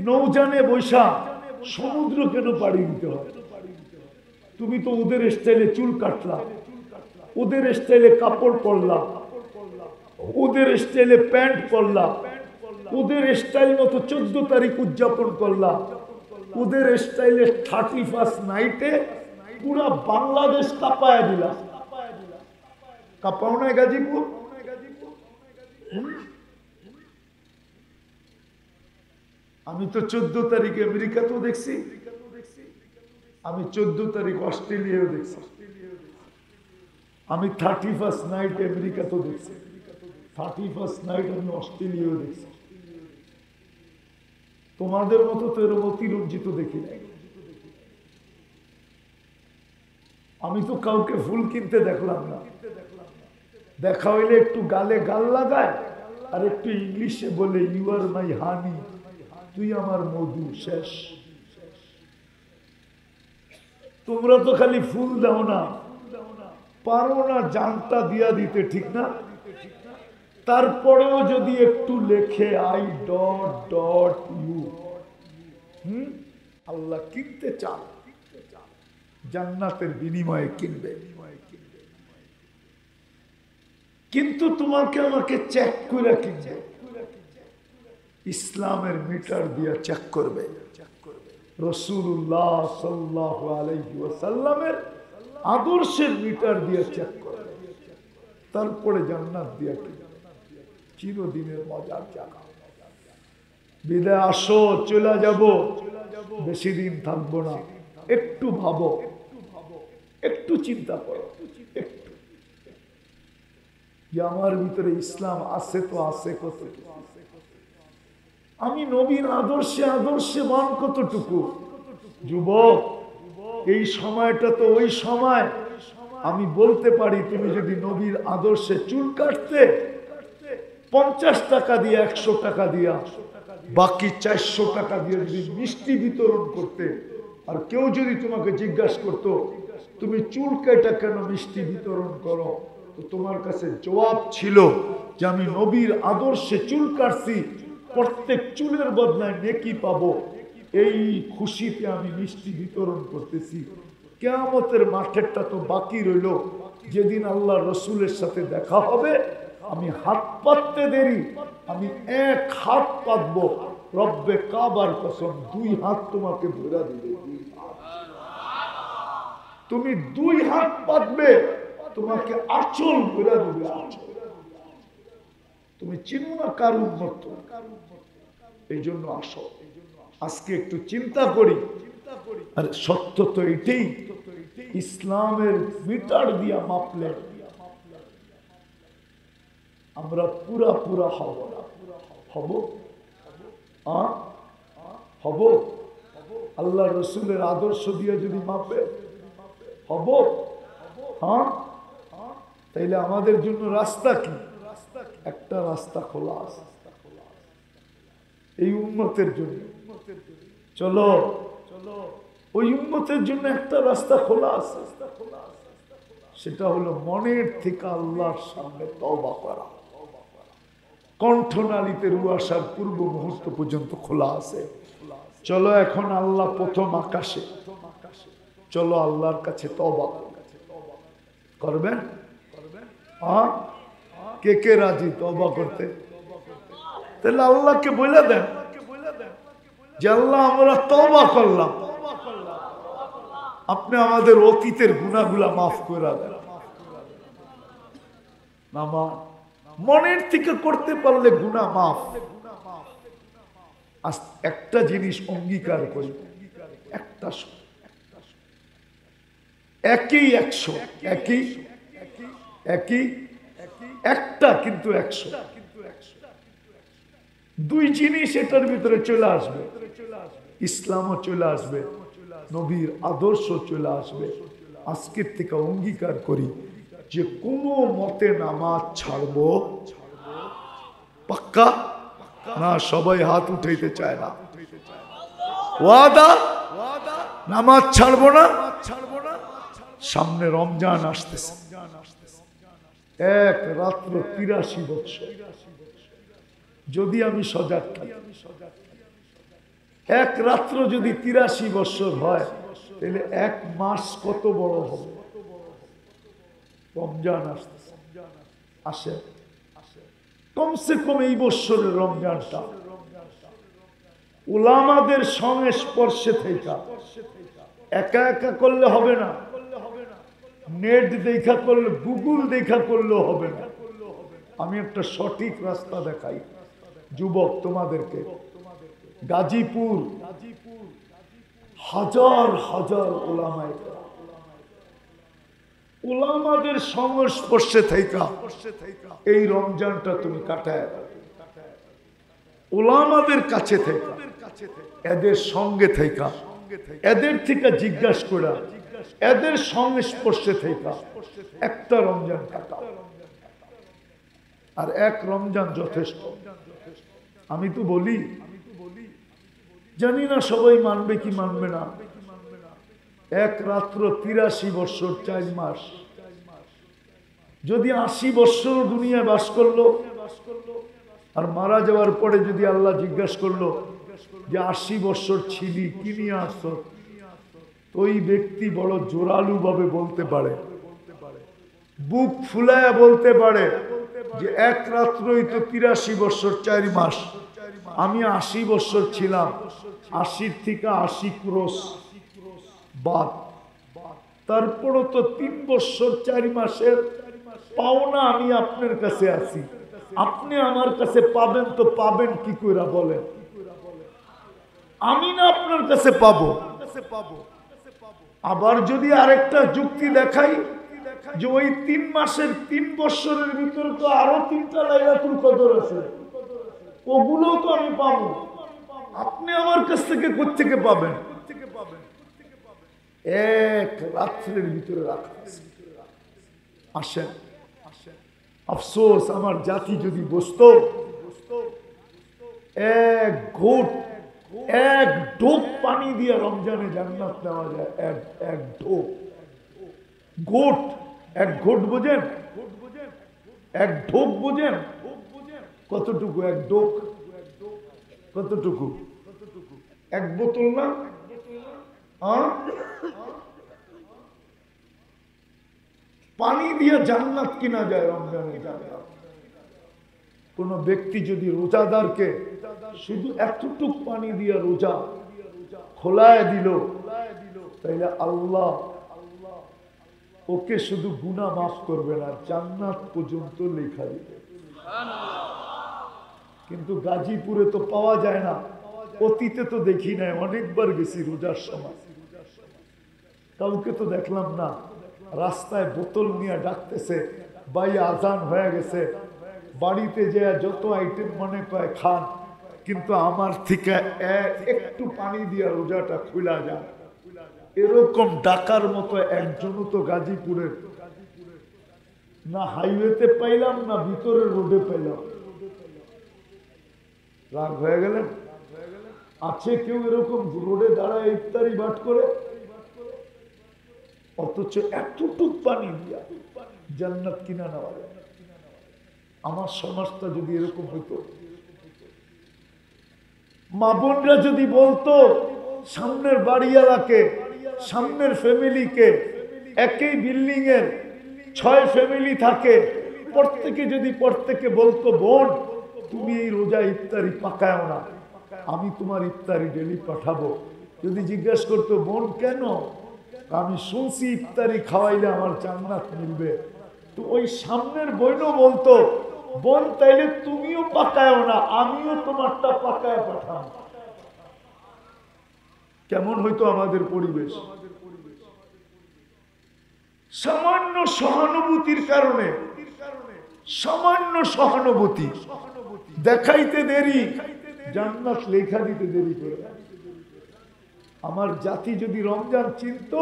নৌযানে বৈশা সমুদ্র কেন পাড়ি দিতে হয়? তুমি তো ওদের স্টাইলে চুল কাটলা, ওদের স্টাইলে কাপড় পরলা, ওদের স্টাইলে প্যান্ট পরলা, ওদের স্টাইল মতো 14 তারিখ উদযাপন করলা, ওদের স্টাইলে 31st নাইটে পুরা বাংলাদেশ কাঁপায় দিলা। কাঁপাও না গাজীপুর? আমি তো 14 তারিখে আমেরিকাতেও দেখছি, আমি 14 তারিখ অস্ট্রেলিয়াও দেখছি, আমি 31st নাইট আমেরিকাতেও দেখছি, 31st নাইট আমি অস্ট্রেলিয়াও দেখছি। তোমাদের মতো তো এরকম অতিরঞ্জিত দেখি নাই। আমি তো কাউকে ফুল কিনতে দেখলাম না, দেখা হইলে একটু গালে গাল লাগায় আর একটু ইংলিশে বলে ইউ আর মাই হানি, তুই আমার মধু, শেষ। তোমরা তো খালি ফুল দাও না, পারো না জানটা দিয়া দিতে, ঠিক না? তারপরেও যদি একটু লেখে আই ডট ডট ইউ, আল্লাহ কিনতে চান, জান্নাতের বিনিময়ে কিনবে, কিন্তু তোমাকে আমাকে চেক করে কিনবে, ইসলামের মিটার দিয়ে চেক করবে, রাসূলুল্লাহ সাল্লাল্লাহু আলাইহি ওয়াসাল্লামের আদর্শের মিটার দিয়ে চেক করবে, তারপরে জান্নাত দিয়ে কিনবে, চিরদিনের মজার জায়গা। বিদায়, আসো, চলে যাব, বেশি দিন থাকবো না। একটু ভাবো, একটু চিন্তা করো, একটু যে আমার ভিতরে ইসলাম আছে তো আছে কত, আমি নবীর আদর্শে আদর্শবান কতটুকু। যুবক, এই সময়টা তো ওই সময় আমি বলতে পারি তুমি যদি নবীর আদর্শে চুল কাটতে 50 টাকা দিয়ে 100 টাকা দিয়া বাকি 400 টাকা দিয়ে যদি মিষ্টি বিতরণ করতে, আর কেউ যদি তোমাকে জিজ্ঞাসা করতো তুমি চুল কেটে কেন মিষ্টি বিতরণ করো, তো তোমার কাছে জবাব ছিল যে আমি নবীর আদর্শে চুল কাটছি, প্রত্যেক চুলের বদলায় নেকি পাবো, এই খুশিতে আমি মিষ্টি বিতরণ করতেছি। কিয়ামতের মাঠেরটা তো বাকি রইল, যেদিন আল্লাহ রসুলের সাথে দেখা হবে। আমি হাত পাততে দেরি, আমি এক হাত পাতবো, রব্বে কাবার কসম 2 হাত তোমাকে ভরা দিবে। তুমি 2 হাত পাতবে, তোমাকে আঁচল ভরা দিবে, আঁচল। তুমি চিনো না কার উম্মত, এই জন্য আসো আজকে একটু চিন্তা করি। আর সত্য তো এটাই, ইসলামের মিটার দিয়া মাপলে আমরা পুরা পুরা হব না, হব হব আল্লাহ রসুলের আদর্শ দিয়ে যদি মাপে হব। হ্যাঁ, তাইলে আমাদের জন্য রাস্তা কি? একটা রাস্তা খোলা আছে এই উম্মতের জন্য। চলো ওই উম্মতের জন্য একটা রাস্তা খোলা আছে, সেটা হলো মনের থেকে আল্লাহর সামনে তওবা করা। কণ্ঠনালীতে রু আসার পূর্ব মুহূর্ত পর্যন্ত খোলা আছে। চলো এখন আল্লাহ প্রথম আকাশে, চলো আল্লাহর কাছে তওবা করবেন। কে কে রাজি তওবা করতে? তাহলে আল্লাহকে বলে দেন যে আল্লাহ আমরা তওবা করলাম, আপনি আমাদের অতীতের গুনাহগুলা মাফ করে দেন। মনের থেকে করতে পারলে গুনাহ মাফ। একটা জিনিস অঙ্গীকার করি, একটা একই 100, একই একটা কিন্তু 100। 2 জিনিস এটার ভিতরে চলে আসবে, ইসলামও চলে আসবে, নবীর আদর্শ চলে আসবে। আজকের থেকে অঙ্গীকার করি যে কোনো মতে নামাজ ছাড়বো। পাক্কা না? সবাই হাত উঠাইতে চায় না। ওয়াদা, নামাজ ছাড়বো না। সামনে রমজান আসতেছে, এক রাত্র 83 বছর। যদি আমি সজাগ থাকি, এক রাত্র যদি 83 বছর হয়, তাহলে 1 মাস কত বড় হবে? রমজান আসতেছে, আসে কমসে কম এই বছরের রমজানটা উলামাদের সংস্পর্শে থেকে একা একা করলে হবে না, নেট দেখা করলে, গুগল দেখা করলেও হবে না। আমি একটা সঠিক রাস্তা দেখাই যুবক তোমাদেরকে। গাজীপুর হাজার হাজার উলামায়ে কেরাম, উলামাদের সংস্পর্শে থাইকা এই রমজানটা তুমি কাটায়, উলামাদের কাছে থাইকা, এদের সঙ্গে থাইকা, এদের থেকে জিজ্ঞাসা করা, এদের সংস্পর্শে থাইকা একটা রমজান কাটাও। আর 1 রমজান যথেষ্ট। আমি তো বলি, জানি না সবাই মানবে কি মানবে না। 1 রাত্র 83 বছর 4 মাস। যদি 80 বছর দুনিয়ায় বাস করলো, আর মারা যাওয়ার পরে যদি আল্লাহ জিজ্ঞাসা করলো যে 80 বছর ছিলি কি নিয়ে আসছো, তো ওই ব্যক্তি বড় জোরালু ভাবে বলতে পারে, বুক ফুলায়া বলতে পারে যে 1 রাত্রই তো 83 বছর 4 মাস। আমি 80 বছর ছিলাম, 80 থেকে 80 ক্রোশ বাদ, তারপরও তো 3 বছর 4 মাসের পাওনা আমি আপনার কাছে আছি। আপনি আমার কাছে পাবেন তো পাবেন কি করে বলেন? আমি না আপনার কাছে পাবো। আবার যদি আরেকটা যুক্তি দেখাই যে ওই 3 মাসের 3 বছরের ভিতরে তো আরো 3টা লাইলাতুল কদর আছে, ওগুলো তো আমি পাবো। আপনি আমার কাছ থেকে কোত্থেকে পাবেন? 1 রাত্রের ভিতরে রাখা আছে। আসেন, আফসোস আমার জাতি যদি বসতো, 1 ঘোট 1 ঢোক পানি দিয়ে রমজানে জান্নাত নেওয়া যায়। 1 ঢোক, ঘোট 1 ঘোট বোঝেন? 1 ঢোক বোঝেন? কতটুকু 1 ঢোক? কতটুকু? 1 বোতল না? পানি দিয়ে জান্নাত কিনা যায়। রমজানের জান্নাত। কোন ব্যক্তি যদি রোজাদারকে শুধু এতটুক পানি দিয়ে রোজা খোলায় দিল, তাইলে আল্লাহ ওকে শুধু গুনাহ মাফ করবে না, জান্নাত পর্যন্ত লেখা দিবে। কিন্তু গাজীপুরে তো পাওয়া যায় না, অতীতে তো দেখি নাই, অনেকবার গেছি রোজার সময়, কাউকে তো দেখলাম না। রাস্তায় বোতল নিয়ে ডাকতেছে, ভাই আজান হয়ে গেছে, বাড়িতে যে যত আইটেম মনে পায় খান, কিন্তু আমার থেকে একটু পানি দিয়ে রোজাটা খুলা যায়। এরকম ডাকার মতো একজনও তো গাজীপুরের না হাইওয়েতে পাইলাম, না ভিতরের রোডে পাইলাম। রাগ হয়ে গেলেন? আছে কেউ এরকম রোডে দাঁড়ায় ইফতারি বাট করে, অথচ এতটুক পানি দিয়া জান্নাত কিনা নেওয়া যায়? আমার সমাজটা যদি এরকম হইতো, মা বোনরা যদি বলতো সামনের বাড়িওয়ালাকে, সামনের ফ্যামিলিকে, একই বিল্ডিং এর 6 ফ্যামিলি থাকে, প্রত্যেকে যদি প্রত্যেকে বলতো বোন তুমি এই রোজা ইফতারি পাকাও না, আমি তোমার ইফতারি ডেলি পাঠাবো। যদি জিজ্ঞেস করতো বোন কেন, আমি শুনছি ইফতারি খাওয়াইলে আমার জান্নাত মিলবে, তো ওই সামনের বোনও বলতো বোন তাইলে তুমিও পাকাও না, আমিও তোমারটা পাকায় পাঠাবো। কেমন হইতো আমাদের পরিবেশ? সামান্য সহানুভূতির কারণে, সামান্য সহানুভূতি দেখাইতে দেরি, জান্নাত লেখা দিতে দেরি করে। আমার জাতি যদি রমজান চিনত,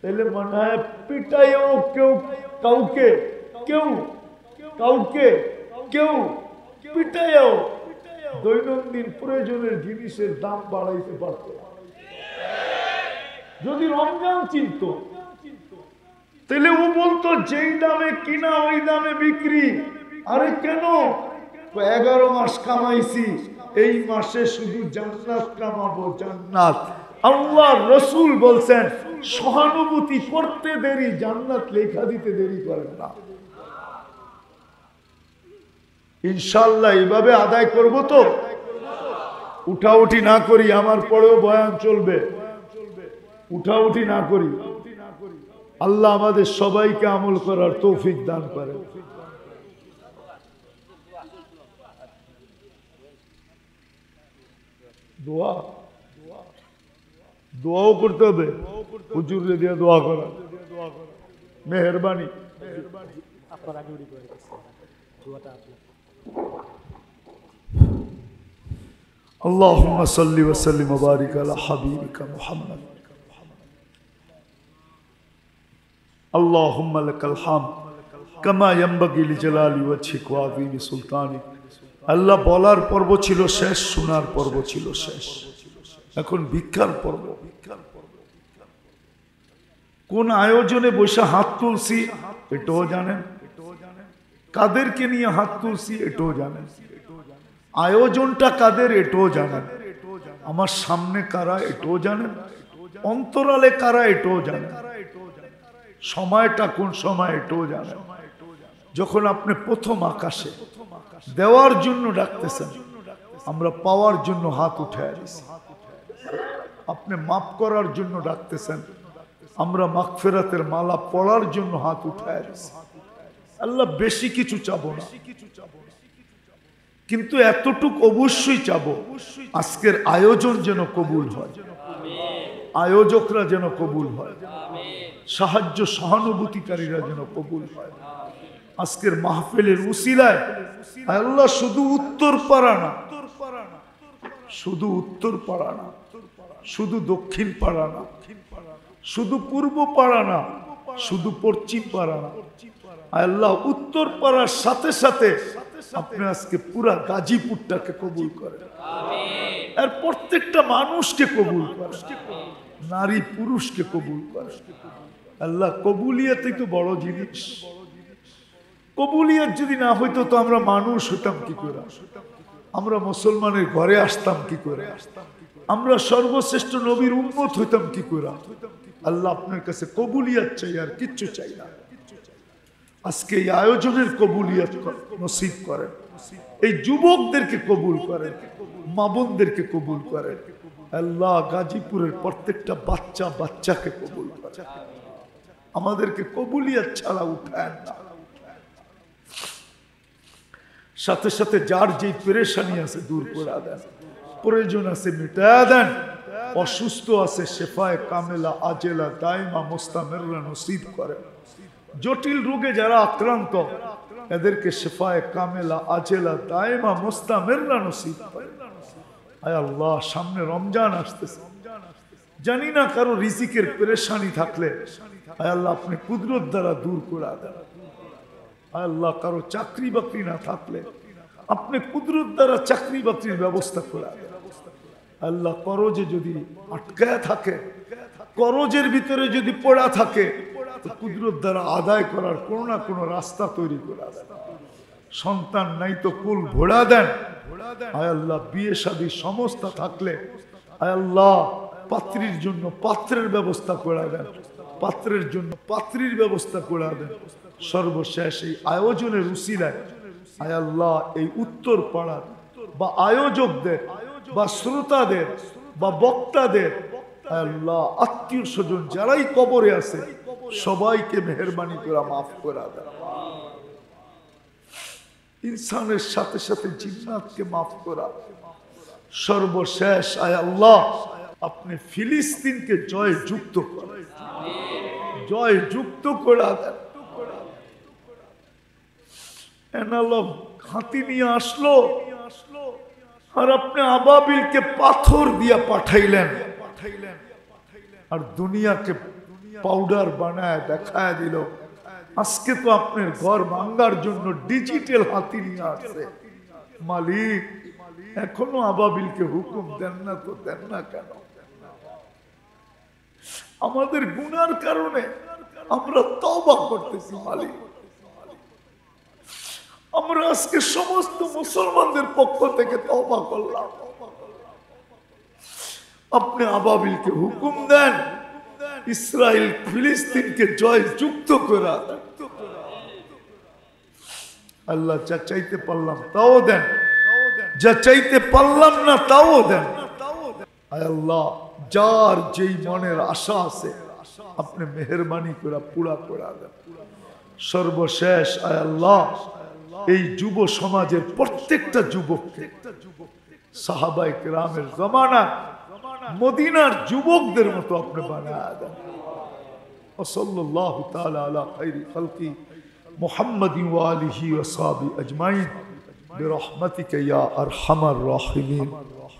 তাহলে মনে হয় পিটাইও কেউ কাউকে, কেউ কাউকে কেউ পিটাইও দৈনন্দিন প্রয়োজনের জিনিসের দাম বাড়াইতে পারত। যদি রমজান চিনত, তাহলে ও বলতো যেই দামে কিনা ওই দামে বিক্রি। আরে কেন? 11 মাস কামাইছি, এই মাসে শুধু জান্নাত কামাবো, জান্নাত। আল্লাহ রসুল বলছেন সহানুভূতি করতে দেরি, জান্নাত লেখা দিতে দেরি করেন না। ইনশাআল্লাহ এইভাবে আদায় করব তো, উঠাউঠি না করি, আমার পরেও বয়ান চলবে, উঠাউঠি না করি। আল্লাহ আমাদের সবাইকে আমল করার তৌফিক দান করেন। দোয়া, দোয়াও করতে হবে, হুজুরে দিয়ে দোয়া করা, মেহেরবানি। আল্লাহুম্মা সাল্লি ওয়া সাল্লিম ওয়া বারিক আলা হাবিবিকা মুহাম্মদ। আল্লাহুম্মা লাকাল হামদ কামা ইয়ানবাগি লিজালালি ওয়াজহিক ওয়া আযীমি সুলতানিক। আল্লাহ বলার পর্ব ছিল শেষ, শোনার পর্ব ছিল শেষ, এখন ভিক্ষার পর্ব। কোন আয়োজনে বসে হাত তুলছি এটাও জানেন, কাদেরকে নিয়ে হাত তুলছি এটাও জানেন, আয়োজনটা কাদের এটাও জানেন, আমার সামনে কারা এটাও জানেন, অন্তরালে কারা এটাও জানেন, সময়টা কোন সময় এটাও জানেন। যখন আপনি প্রথম আকাশে দেওয়ার জন্য ডাকতেছেন, আমরা পাওয়ার জন্য হাত উঠায় দিছি। আপনি মাফ করার জন্য ডাকতেছেন, আমরা মাগফিরাতের মালা পড়ার জন্য হাত উঠায় দিছি। আল্লাহ বেশি কিছু চাবো না, কিন্তু এতটুক অবশ্যই চাবো, আজকের আয়োজন যেন কবুল হয়, আয়োজকরা যেন কবুল হয়, সাহায্য সহানুভূতিকারীরা যেন কবুল হয়। আজকের মাহফিলের উসিলায় আল্লাহ শুধু উত্তর পাড়া না, শুধু উত্তর পাড়া না, শুধু দক্ষিণ পাড়া না, শুধু পূর্ব পাড়া না, শুধু পশ্চিম পাড়া না, আল্লাহ উত্তর পাড়ার সাথে সাথে আপনি আজকে পুরা গাজীপুরটাকে কবুল করেন, আর প্রত্যেকটা মানুষকে কবুল করেন, নারী পুরুষকে কবুল করেন। আল্লাহ কবুলিয়াতই তো বড় জিনিস। কবুলিয়াত যদি না হইতো তো আমরা মানুষ হইতাম কি করে, আমরা মুসলমানের ঘরে আসতাম কি করে, আমরা সর্বশ্রেষ্ঠ নবীর উম্মত হইতাম কি করে। আল্লাহ আপনার কাছে কবুলিয়াত চাই, আর কিচ্ছু চাই না। আজকে এই আয়োজনের কবুলিয়াত নসিব করেন, এই যুবকদেরকে কবুল করেন, মা বোনদেরকে কবুল করেন। আল্লাহ গাজীপুরের প্রত্যেকটা বাচ্চাকে কবুল করেন, আমাদেরকে কবুলিয়াত ছাড়া উঠায় না। সাথে সাথে যার যেই পেরেশানি আছে দূর করে দেন, প্রয়োজন আছে মিটায়া দেন, অসুস্থ আছে শেফায়ে কামেলা আজেলা দাইমা মুস্তামিররা নসিব করেন। জটিল রোগে যারা আক্রান্ত এদেরকে শেফায়ে কামেলা আজেলা দাইমা মুস্তামিররা নসিব করেন। আয় আল্লাহ, সামনে রমজান আসতেছে, জানি না কারো রিজিকের পেরেশানি থাকলে আয় আল্লাহ আপনি কুদরত দ্বারা দূর করে দেন। আয় আল্লাহ, কারো চাকরি বাকরি না থাকলে আপনি কুদরত দ্বারা চাকরি বাকরির ব্যবস্থা করে দেন। আল্লাহ, করজে যদি আটকায় থাকে, করজের ভিতরে যদি পড়া থাকে, তো কুদরত দ্বারা আদায় করার কোনো না কোনো রাস্তা তৈরি করে দেন। সন্তান নাই তো কুল ভোড়া দেন। আয় আল্লাহ, বিয়ে শাদী সমস্ত থাকলে আয় আল্লাহ পাত্রীর জন্য পাত্রের ব্যবস্থা করে দেন, পাত্রের জন্য পাত্রীর ব্যবস্থা করে দেন। সর্বশেষ এই আয়োজনের উসিলায় আয় আল্লাহ এই উত্তর পাড়ার বা আয়োজকদের বা শ্রোতাদের বা বক্তাদের আয় আল্লাহ আত্মীয় স্বজন যারাই কবরে আছে সবাইকে মেহেরবানি করে মাফ করে দেন। ইনসানের সাথে সাথে জিন্নাতকে মাফ করা। সর্বশেষ আয় আল্লাহ আপনি ফিলিস্তিনকে জয় যুক্ত করেন, জয় যুক্ত করে দেন। এনালম হাতি নিয়ে আসলো আর আপনি আবাবিলকে পাথর দিয়া পাঠাইলেন, আর দুনিয়াকে পাউডার বানায় দেখায় দিল। আজকে তো আপনার ঘর ভাঙ্গার জন্য ডিজিটাল হাতি নিয়ে আসছে। মালিক, এখনো আবাবিলকে হুকুম দেন না, তো দেন না কেন? আমাদের গুনার কারণে আমরা তওবা করতেছি মালিক। আমরা আজকে সমস্ত মুসলমানদের পক্ষ থেকে তওবা করলাম। আপনি আবাবিলকে হুকুম দেন, ইসরায়েল ফিলিস্তিনকে জয় যুক্ত করা। আল্লাহ, যা চাইতে পারলাম তাও দেন, যা চাইতে পারলাম না তাও দেন। আয় আল্লাহ, যার যেই মনের আশা আছে আপনি মেহেরবানি করে পুরা করে দেন। সর্বশেষ আয় আল্লাহ এই যুব সমাজের প্রত্যেকটা যুবককে সাহাবায়ে কেরামের জামানা মদিনার যুবকদের মতো আপনি বানায় দেন। সাল্লাল্লাহু তাআলা আলা খায়রি খালকি মুহাম্মাদিন ওয়া আলিহি ওয়া সাহবিহি আজমাইন বিরহমাতিকা ইয়া আরহামার রাহিমিন।